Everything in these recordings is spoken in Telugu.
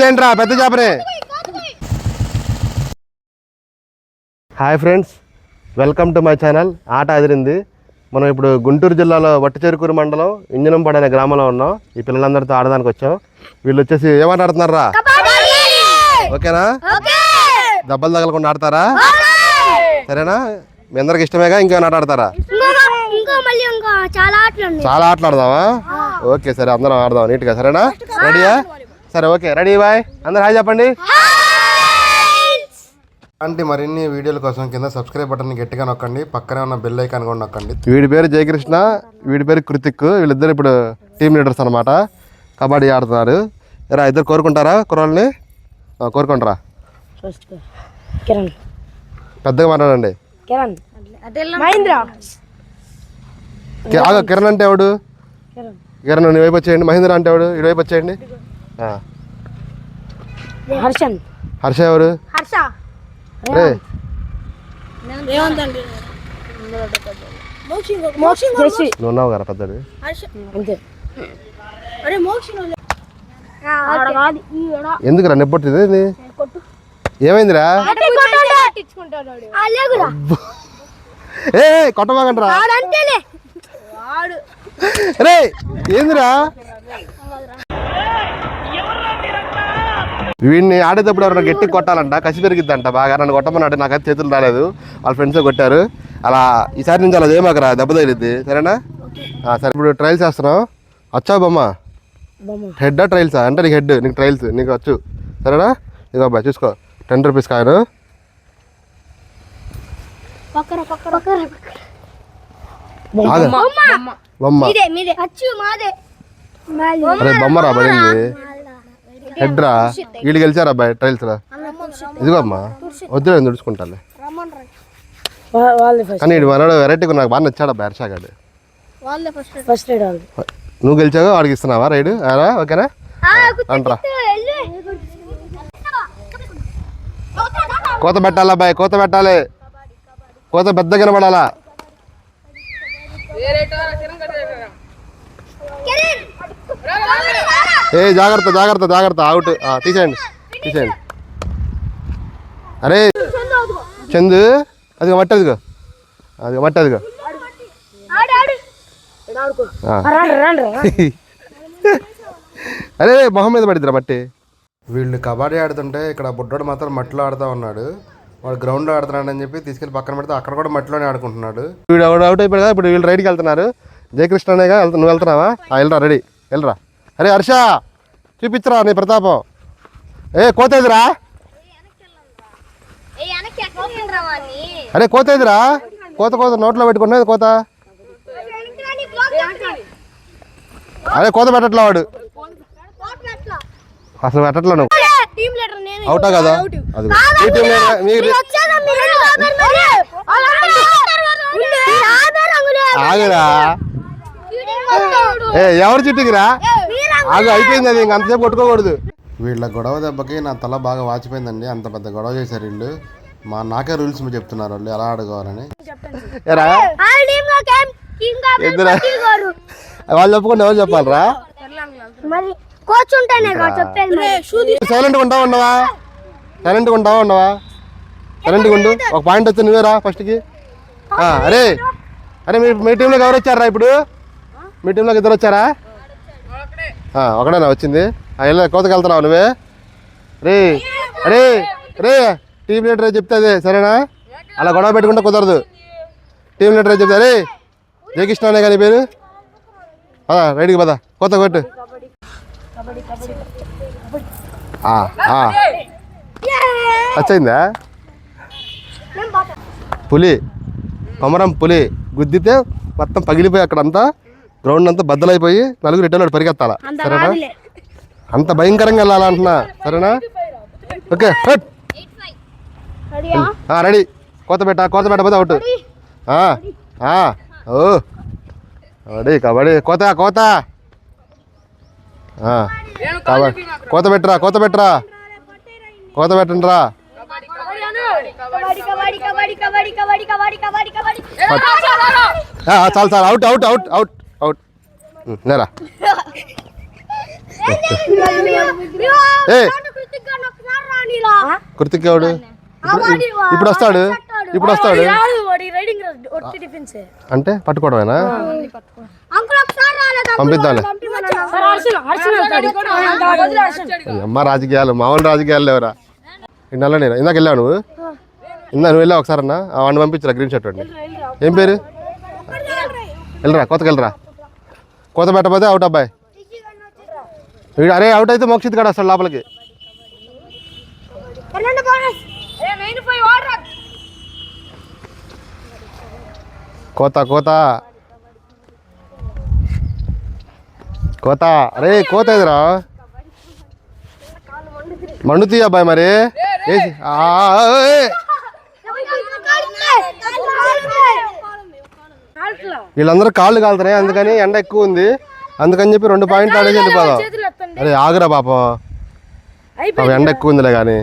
ఏంట్రా పెద్ద చేపనే. Hi friends, welcome to my channel ఆట అదిరింది. మనం ఇప్పుడు గుంటూరు జిల్లాలో వట్టిచెరుకూరు మండలం ఇంజనంపాడు అనే గ్రామంలో ఉన్నాం. ఈ పిల్లలందరితో ఆడడానికి వచ్చాం. వీళ్ళు వచ్చేసి ఏమాట ఆడుతున్నారా? ఓకేనా? దెబ్బలు తగలకుండా ఆడతారా? సరేనా? మీ అందరికి ఇష్టమేగా? ఇంకేమైనా ఆట ఆడతారా? చాలా ఆటలు ఆడదామా? ఓకే సరే, అందరం ఆడదాం నీట్గా. సరేనా? రెడీయా? సరే ఓకే, రెడీ బాయ్. అందరు హాయ్ చెప్పండి. అంటే మరిన్ని వీడియోల కోసం కింద సబ్స్క్రైబ్ బటన్ గట్టిగా నొక్కండి, పక్కనే ఉన్న బెల్ ఐకాన్ కూడా నొక్కండి. వీడి పేరు జయకృష్ణ, వీడి పేరు కృతిక్. వీళ్ళిద్దరు ఇప్పుడు టీమ్ లీడర్స్ అనమాట. కబడ్డీ ఆడుతున్నారు. ఎరా ఇద్దరు కోరుకుంటారా కుర్రాళ్ళని? కోరుకుంటారా? పెద్దగా మాట్లాడండి. కిరణ్ అంటే ఎవడు? కిరణ్ నీ వైపు వచ్చేయండి. మహేంద్ర అంటే ఎవడు? ఇటు వైపు వచ్చేయండి. హర్ష ఎవరు? నువ్వు ఉన్నావు కదా పెద్దది. ఎందుకురా నెప్పొట్టింది? ఏమైందిరా? ఏ కొట్టమాకంటరా? రే ఏందిరా? వీడిని ఆడేటప్పుడు ఎవరైనా గట్టి కొట్టాలంట, కసి పెరిగిద్దంట బాగా. నన్ను కొట్టమన్నాడు, నాకైతే చేతులు రాలేదు, వాళ్ళ ఫ్రెండ్సే కొట్టారు. అలా ఈసారి నుంచి అలా చేయమాకరా, దెబ్బ తగిలిద్ది. సరేనా? సరే ఇప్పుడు ట్రయల్స్ చేస్తున్నావు. వచ్చావు బొమ్మ? హెడ్డా ట్రయల్సా? అంటే నీకు హెడ్, నీకు ట్రయల్స్, నీకు వచ్చు. సరేనా? ఇక అబ్బాయి చూసుకో, 10 రూపీస్ కాయను. బొమ్మ అరే బొమ్మరా పడింది. హెడ్ రా. వీళ్ళు గెలిచారా అబ్బాయి ట్రయల్స్ రా? ఇదిగో అమ్మా, వద్దు నేను తుడుచుకుంటాను. కానీ మనోడు వెరైటీగా నాకు బాగా నచ్చాడు అబ్బాయి హర్షగాడు. నువ్వు గెలిచావు, వాడికి ఇస్తున్నావా రైడ్? ఓకేనా? అంటరా కోత పెట్టాలా అబ్బాయి, కోత పెట్టాలి. కోత పెద్దగా కనబడాలా. ఏ జాగ్రత్త జాగ్రత్త జాగ్రత్త, అవుట్. తీసేయండి తీసేయండి. అరే చందు, అదిగో మట్టి, అదిగో అదిగో మట్టి, అదిగో. అరే మొహం మీద పడిద్దిరా మట్టి. వీళ్ళు కబడ్డీ ఆడుతుంటే ఇక్కడ బుడ్డోడు మాత్రం మట్టిలో ఆడుతూ ఉన్నాడు. వాడు గ్రౌండ్లో ఆడుతున్నాడు అని చెప్పి తీసుకెళ్ళి పక్కన పెడితే అక్కడ కూడా మట్టిలోనే ఆడుకుంటున్నాడు. వీడు అవుట్ అయిపోయాడు కదా. ఇప్పుడు వీళ్ళు రైడ్కి వెళ్తున్నారు. జయకృష్ణ అనేగా నువ్వు వెళ్తున్నావా? వెళ్ళరా, రెడీ, వెళ్ళరా. అరే హర్ష చూపించరా నీ ప్రతాపం. ఏ కోతేదిరా? అరే కోతేదిరా? కోత కోత నోట్లో పెట్టుకున్నది కోత. అరే కోత పెట్టట్లా వాడు, అసలు పెట్టట్లా. నువ్వు అవుటా కదా? అది ఆగరా. ఏ ఎవరు చిట్టికిరా? ఆగు, అయిపోయింది అది, ఇంకంతసేపు కొట్టుకోకూడదు. వీళ్ళ గొడవ దెబ్బకి నా తల బాగా వాచిపోయిందండి. అంత పెద్ద గొడవ చేశారు వీళ్ళు. నాకే రూల్స్ మీరు చెప్తున్నారు వాళ్ళు ఎలా ఆడుకోవాలని. వాళ్ళు చెప్పుకుంటే ఎవరు చెప్పాలరా? సైలెంట్గా ఉంటావా ఉండవా? సైలెంట్గా ఉంటావా ఉండవా? సైలెంట్గా ఉండు. ఒక పాయింట్ వచ్చి నువ్వేరా ఫస్ట్కి. అరే అరే మీ టీంలోకి ఎవరు వచ్చారా ఇప్పుడు? మీ టీంలోకి ఇద్దరు వచ్చారా? ఒకడేనా వచ్చింది? కోతకి వెళ్తున్నావు నువ్వే? రే అరే రే టీం లీడర్ చెప్తే అదే సరేనా? అలా గొడవ పెట్టుకుంటే కుదరదు. టీం లీడర్ చెప్తే అరే జయకృష్ణ అనే కానీ పేరు. రైడ్కి పద, కొత్త కొట్టు. వచ్చిందా? పులి, కొమరం పులి గుద్దితే మొత్తం పగిలిపోయి అక్కడంతా గ్రౌండ్ అంతా బద్దలైపోయి నలుగురు రిటర్న్ పరిగెత్తాలా. సరేనా? అంత భయంకరంగా వెళ్ళాలంటున్నా. సరేనా? Okay ready. కోత పెట్టకపోతే అవుట్. ఓ రెడీ. కబడ్డీ కోత కోత కోత పెట్టరా, కోత పెట్టరా, కోత పెట్టండి రా. చాలు చాలు, out out out out out. నేరా ఏ కృతిక్ ఎవడు ఇప్పుడు వస్తాడు అంటే పట్టుకోవడమేనా పంపిద్దాంలే అమ్మ రాజకీయాలు మామూలు రాజకీయాలు లేవరా ఇన్నాళ్ళ నేను ఇందాక వెళ్ళావు నువ్వు నువ్వు వెళ్ళావు ఒకసారి అన్న వాడిని పంపించరా గ్రీన్ షర్ట్ వాడిని ఏం పేరు వెళ్ళరా కోతకి వెళ్ళరా కోత పెట్టకపోతే అవుట్ అబ్బాయి అరే అవుట్ అయితే మోక్షిత్ కాడ వస్తాడు లోపలికి కోత కోత కోత అరే కోత ఎదురా మండుతీ అబ్బాయి మరి వీళ్ళందరూ కాళ్ళు కాలుతున్నాయి అందుకని ఎండ ఎక్కువ ఉంది అందుకని చెప్పి 2 పాయింట్లు ఆడేసి వెళ్ళిపోదాం అరే ఆగురా పాపం ఎండ ఎక్కువ ఉందిలే కానీ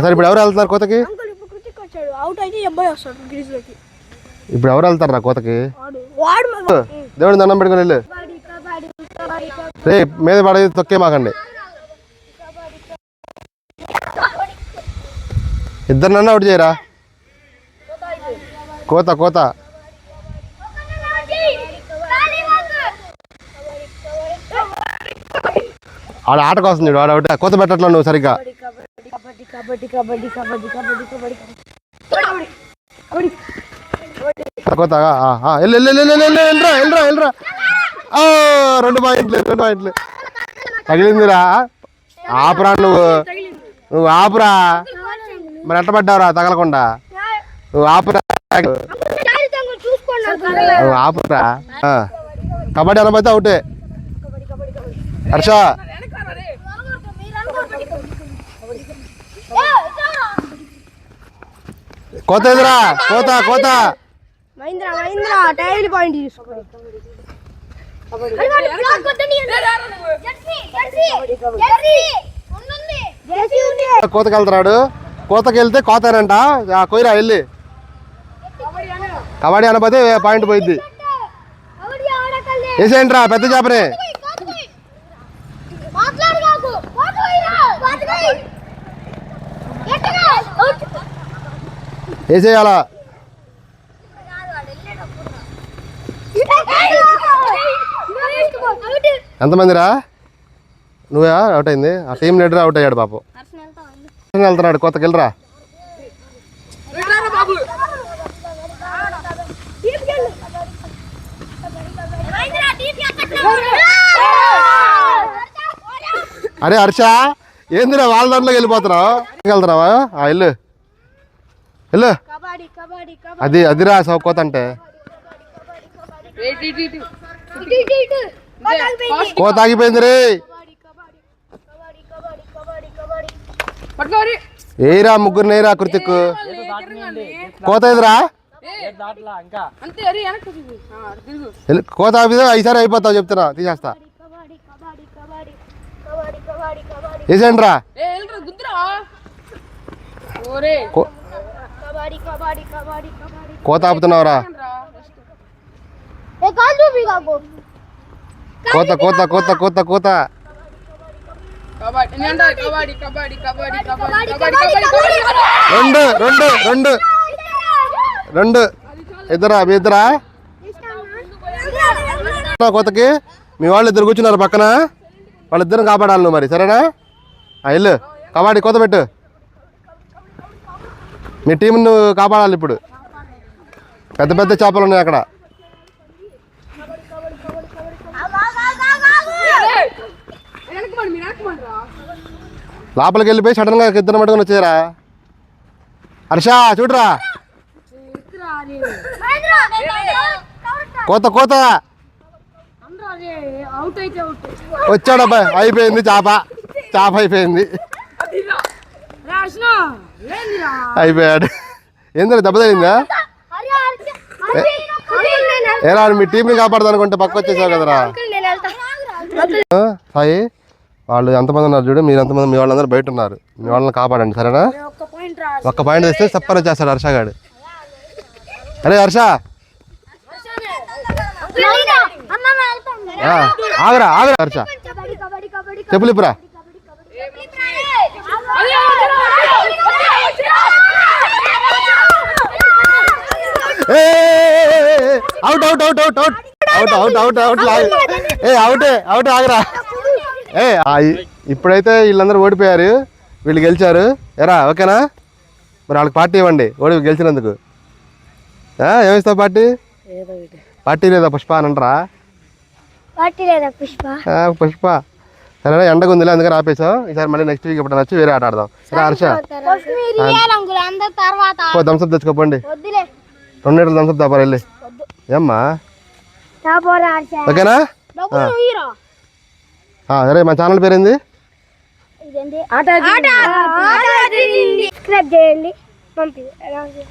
సరే ఇప్పుడు ఎవరు వెళ్తున్నారు కోతకి ఇప్పుడు ఎవరు వెళ్తారు రా కోతకి దేవుడిని దండం పెట్టుకుని వెళ్ళు రే మీద పడేది తొక్కే మాకండి ఇద్దరు నన్ను అవుట్ చేయరా కోత కోత ఆడ ఆట కోసం చూడు ఆడ ఒకటి కోత పెట్టట్లా నువ్వు సరిగ్గా కోత వెళ్ళరా 2 పాయింట్లు తగిలిందిరా ఆపురా నువ్వు ఆపురా మరి ఎట్ట పడ్డావురా తగలకుండా నువ్వు ఆపురా నువ్వు ఆపురా కబడ్డీ అనబోతే అవుటే హర్ష కోత ఎదురా కోత కోత కోతకి వెళ్తున్నాడు కోతకి వెళ్తే కోతానంట కొయ్యరా వెళ్ళి కబడ్డీ అనబోతే పాయింట్ పోయిద్ది వేసేయండి రా పెద్ద చేపనే వేసేయాలా ఎంతమందిరా నువ్వే అవుట్ అయింది ఆ టీం లీడర్ అవుట్ అయ్యాడు పాపం వెళ్తున్నాడు కొత్తకి వెళ్ళరా అరే హర్ష ఏందిరా వాళ్ళ దాంట్లోకి వెళ్ళిపోతున్నావు వెళ్తున్నావా వెళ్ళు వెళ్ళు అదిరా కోత అంటే కోత ఆగిపోయింది రే ఏరా ముగ్గురు నేరా కృతిక్ కోత ఎదురా కోత ఆపితే ఈసారి అయిపోతావు చెప్తున్నా తీసేస్తా వేసేయండి రా కోత ఆపుతున్నావురా కోత కోత కోత కోత కోత రెండు ఇద్దరా కోతకి మీ వాళ్ళు ఇద్దరు కూర్చున్నారు పక్కన వాళ్ళిద్దరిని కాపాడాలి నువ్వు మరి సరేనా వెళ్ళు కబడ్డీ కోత పెట్టు మీ టీం నువ్వు కాపాడాలి ఇప్పుడు పెద్ద పెద్ద చేపలు ఉన్నాయి అక్కడ లోపలికి వెళ్ళిపోయి సడన్గా ఇద్దరు మట్టుకొని వచ్చారా హర్ష చూడరా కోత కోత వచ్చాడు అబ్బాయి అయిపోయింది చేప అయిపోయింది అయిపోయాడు ఏంటంటే దెబ్బ తగిలిందా ఏరా మీ టీంని కాపాడదు అనుకుంటే పక్క వచ్చేసావు కదరా సాయి వాళ్ళు ఎంతమంది ఉన్నారు చూడు మీరు ఎంతమంది మీ వాళ్ళందరూ బయట ఉన్నారు మీ వాళ్ళని కాపాడండి సరేనా ఒక్క పాయింట్ తెస్తే సప్పర్ వచ్చేస్తాడు హర్ష గాడు అరే హర్ష ఆగరా హర్ష చెప్పులు ఇప్పురా. Out out out out out out out out out out ఆగరా. ఇప్పుడైతే వీళ్ళందరూ ఓడిపోయారు, వీళ్ళు గెలిచారు. ఎరా ఓకేనా? మరి వాళ్ళకి పార్టీ ఇవ్వండి గెలిచినందుకు. ఏమిస్తావు పార్టీ? పార్టీ లేదా పుష్ప అని అంటారా? పుష్ప సరే ఎండగా ఉందిలే అందుకని ఆపేసాం. ఈసారి మళ్ళీ నెక్స్ట్ వీక్ ఎప్పుడు వచ్చి వేరే ఆట ఆడదాం. సరే హర్ష థమ్స్అప్ తెచ్చుకోపోండి, 2 లీటర్లు థమ్స్అప్ తాపాలి వెళ్ళి. ఏమ్మా ఓకేనా? సరే మా ఛానల్ పేరేంది?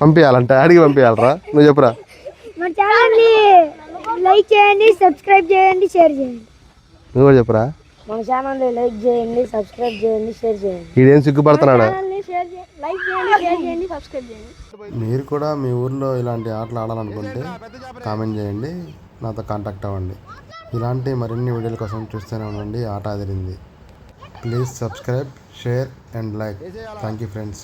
పంపించాలంటే అడిగి పంపించాలరా? నువ్వు చెప్పురా. లైక్ చేయండి, సబ్స్క్రైబ్ చేయండి, షేర్ చేయండి. నువ్వు కూడా చెప్పురా. మన ఛానల్ లైక్ చేయండి, సబ్స్క్రైబ్ చేయండి, షేర్ చేయండి. ఈడేం సిగ్గుపడుతున్నాడు. లైక్ చేయండి, షేర్ చేయండి, సబ్స్క్రైబ్ చేయండి. మీరు కూడా మీ ఊర్లో ఇలాంటి ఆటలు ఆడాలనుకుంటే కామెంట్ చేయండి, నాతో కాంటాక్ట్ అవ్వండి. ఇలాంటి మరిన్ని వీడియోల కోసం చూస్తూనే ఉండండి ఆట అదిరింది. Please subscribe, share and like. Thank you friends.